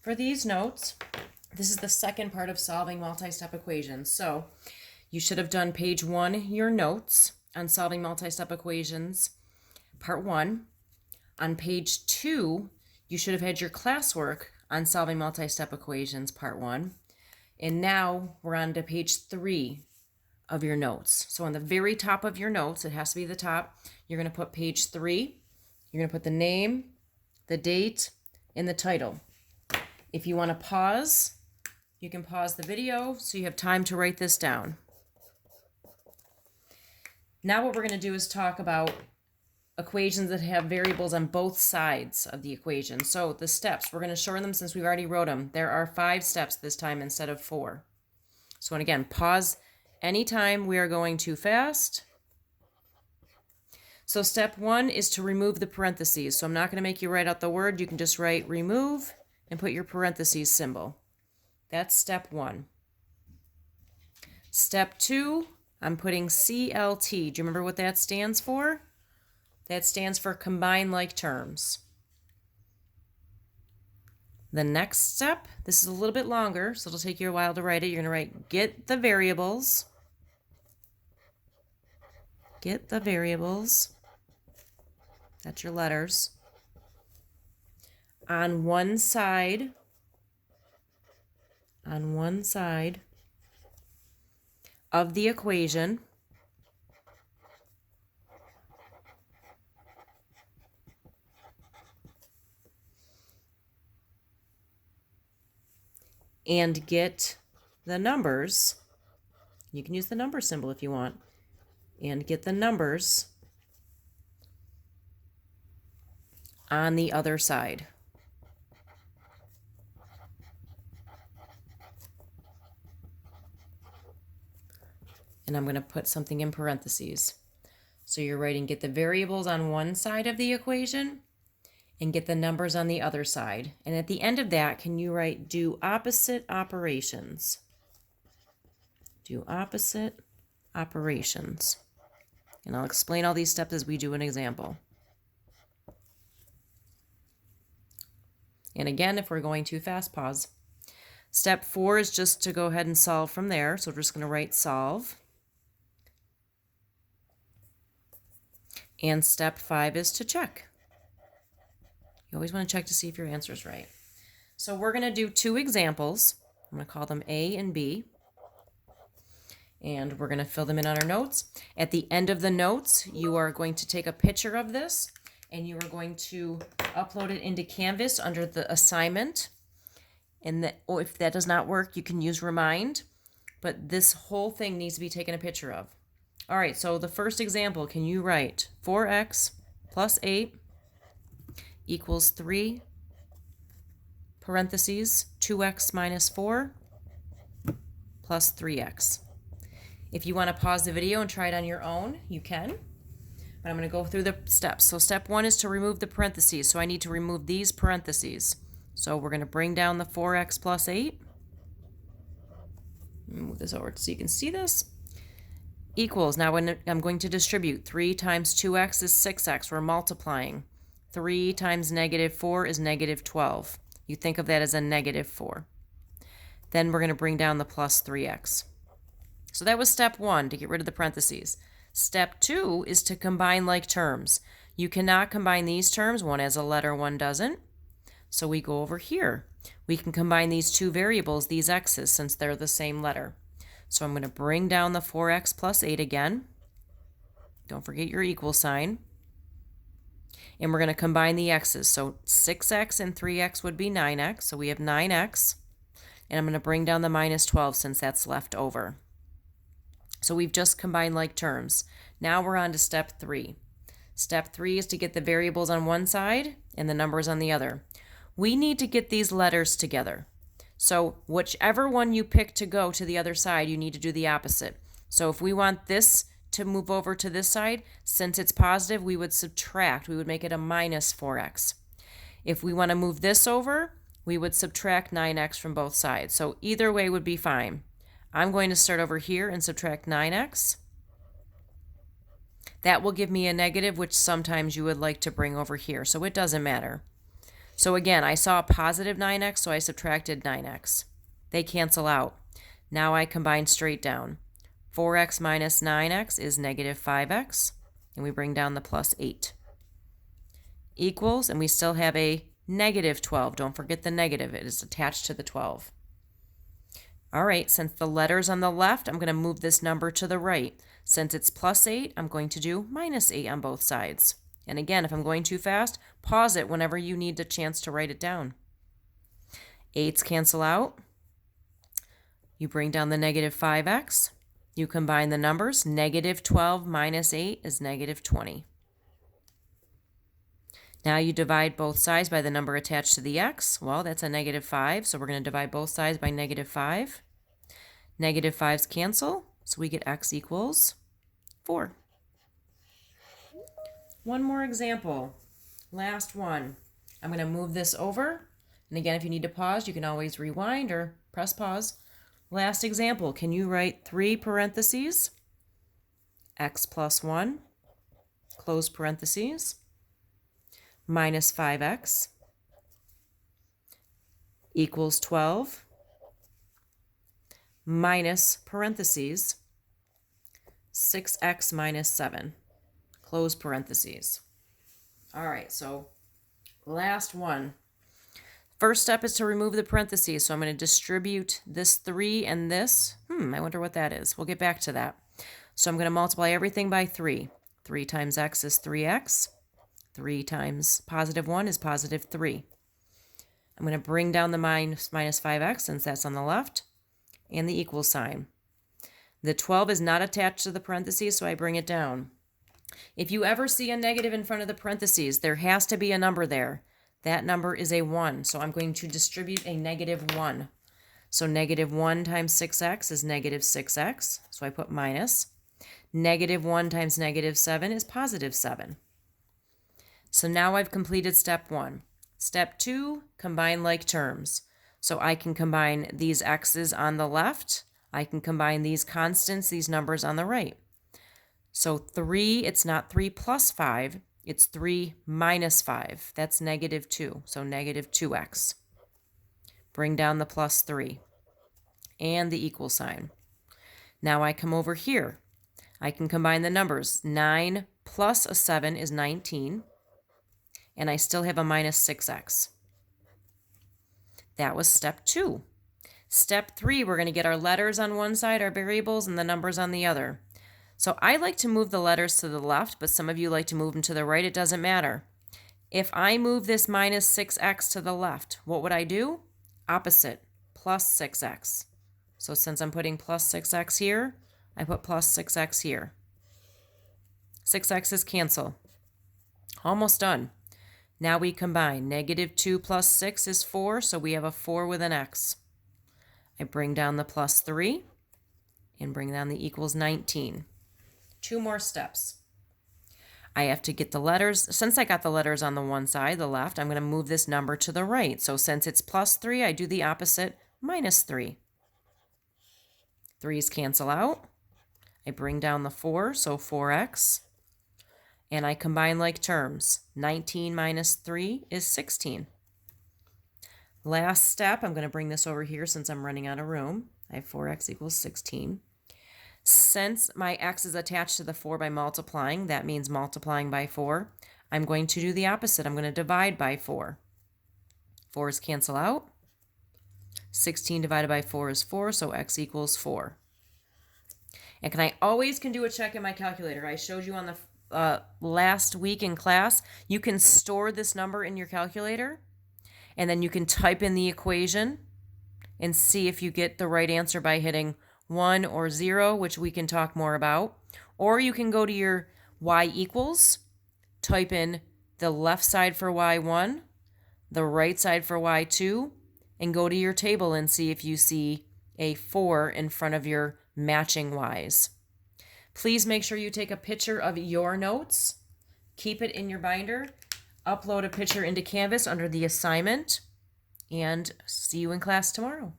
for these notes, this is the second part of solving multi-step equations. So you should have done page 1, your notes on solving multi-step equations, part 1. On page 2, you should have had your classwork on solving multi-step equations, part 1. And now we're on to page 3 of your notes. So on the very top of your notes, it has to be the top, you're going to put page 3. You're going to put the name, the date, and the title. If you want to pause, you can pause the video so you have time to write this down. Now what we're going to do is talk about equations that have variables on both sides of the equation. So the steps, we're going to shorten them since we've already wrote them. There are 5 steps this time instead of 4. So and again, pause anytime we are going too fast. So step 1 is to remove the parentheses. So I'm not going to make you write out the word. You can just write remove and put your parentheses symbol. That's step 1. Step 2, I'm putting CLT. Do you remember what that stands for? That stands for combine like terms. The next step, this is a little bit longer, so it'll take you a while to write it. You're going to write get the variables. Get the variables. That's your letters. On one side of the equation, and get the numbers. You can use the number symbol if you want. And get the numbers on the other side. And I'm going to put something in parentheses. So you're writing get the variables on one side of the equation and get the numbers on the other side. And at the end of that, can you write do opposite operations? Do opposite operations. And I'll explain all these steps as we do an example. And again, if we're going too fast, pause. Step 4 is just to go ahead and solve from there. So we're just going to write solve. And step 5 is to check. You always want to check to see if your answer is right. So we're going to do 2 examples. I'm going to call them A and B. And we're going to fill them in on our notes. At the end of the notes, you are going to take a picture of this and you are going to upload it into Canvas under the assignment. And if that does not work, you can use Remind. But this whole thing needs to be taken a picture of. All right, so the first example, can you write 4x plus 8 equals 3, parentheses, 2x minus 4 plus 3x. If you want to pause the video and try it on your own, you can. But I'm going to go through the steps. So step 1 is to remove the parentheses. So I need to remove these parentheses. So we're going to bring down the 4x plus 8. Move this over so you can see this. Equals, now when I'm going to distribute, 3 times 2x is 6x. We're multiplying. 3 times negative 4 is negative 12. You think of that as a negative 4. Then we're going to bring down the plus 3x. So that was step 1, to get rid of the parentheses. Step 2 is to combine like terms. You cannot combine these terms. One has a letter, one doesn't. So we go over here. We can combine these 2 variables, these x's, since they're the same letter. So I'm going to bring down the 4x plus 8 again. Don't forget your equal sign. And we're going to combine the x's. So 6x and 3x would be 9x. So we have 9x. And I'm going to bring down the minus 12 since that's left over. So we've just combined like terms. Now we're on to step 3. Step 3 is to get the variables on one side and the numbers on the other. We need to get these letters together. So whichever one you pick to go to the other side, you need to do the opposite. So if we want this to move over to this side, since it's positive, we would subtract. We would make it a minus 4x. If we want to move this over, we would subtract 9x from both sides. So either way would be fine. I'm going to start over here and subtract 9x. That will give me a negative, which sometimes you would like to bring over here. So it doesn't matter. So again, I saw a positive 9x, so I subtracted 9x. They cancel out. Now I combine straight down. 4x minus 9x is negative 5x, and we bring down the plus 8. Equals, and we still have a negative 12. Don't forget the negative. It is attached to the 12. All right, since the letter's on the left, I'm going to move this number to the right. Since it's plus 8, I'm going to do minus 8 on both sides. And again, if I'm going too fast, pause it whenever you need a chance to write it down. 8's cancel out. You bring down the negative 5x. You combine the numbers. Negative 12 minus 8 is negative 20. Now you divide both sides by the number attached to the x. Well, that's a negative 5, so we're going to divide both sides by negative 5. Negative 5's cancel, so we get x equals 4. One more example. Last one. I'm going to move this over. And again, if you need to pause, you can always rewind or press pause. Last example. Can you write 3 parentheses? X plus 1, close parentheses, minus 5x equals 12, minus parentheses, 6x minus 7, close parentheses. All right, so last one. First step is to remove the parentheses, so I'm going to distribute this 3 and this. I wonder what that is. We'll get back to that. So I'm going to multiply everything by 3. 3 times x is 3x. 3 times positive 1 is positive 3. I'm going to bring down the minus 5x since that's on the left, and the equal sign. The 12 is not attached to the parentheses, so I bring it down. If you ever see a negative in front of the parentheses, there has to be a number there. That number is a 1, so I'm going to distribute a negative 1. So negative 1 times 6x is negative 6x, so I put minus. Negative 1 times negative 7 is positive 7. So now I've completed step 1. Step 2, combine like terms. So I can combine these x's on the left. I can combine these constants, these numbers on the right. So 3, it's not 3 plus 5, it's 3 minus 5. That's negative 2, so negative 2x. Bring down the plus 3 and the equal sign. Now I come over here. I can combine the numbers. 9 plus a 7 is 19, and I still have a minus 6x. That was step 2. Step 3, we're going to get our letters on one side, our variables, and the numbers on the other. So I like to move the letters to the left, but some of you like to move them to the right. It doesn't matter. If I move this minus 6x to the left, what would I do? Opposite, plus 6x. So since I'm putting plus 6x here, I put plus 6x here. 6x's cancel. Almost done. Now we combine. Negative 2 plus 6 is 4, so we have a 4 with an x. I bring down the plus 3 and bring down the equals 19. 2 more steps. I have to get the letters. Since I got the letters on the one side, the left, I'm going to move this number to the right. So since it's plus 3, I do the opposite, minus 3. 3's cancel out. I bring down the 4, so 4x. And I combine like terms. 19 minus 3 is 16. Last step, I'm going to bring this over here since I'm running out of room. I have 4x equals 16. Since my x is attached to the 4 by multiplying, that means multiplying by 4, I'm going to do the opposite. I'm going to divide by 4. 4's cancel out. 16 divided by 4 is 4, so x equals 4. And I always can do a check in my calculator. I showed you on the last week in class, you can store this number in your calculator, and then you can type in the equation and see if you get the right answer by hitting 1 or 0, which we can talk more about. Or you can go to your y equals, type in the left side for y1, the right side for y2, and go to your table and see if you see a 4 in front of your matching y's. Please make sure you take a picture of your notes, keep it in your binder, upload a picture into Canvas under the assignment, and see you in class tomorrow.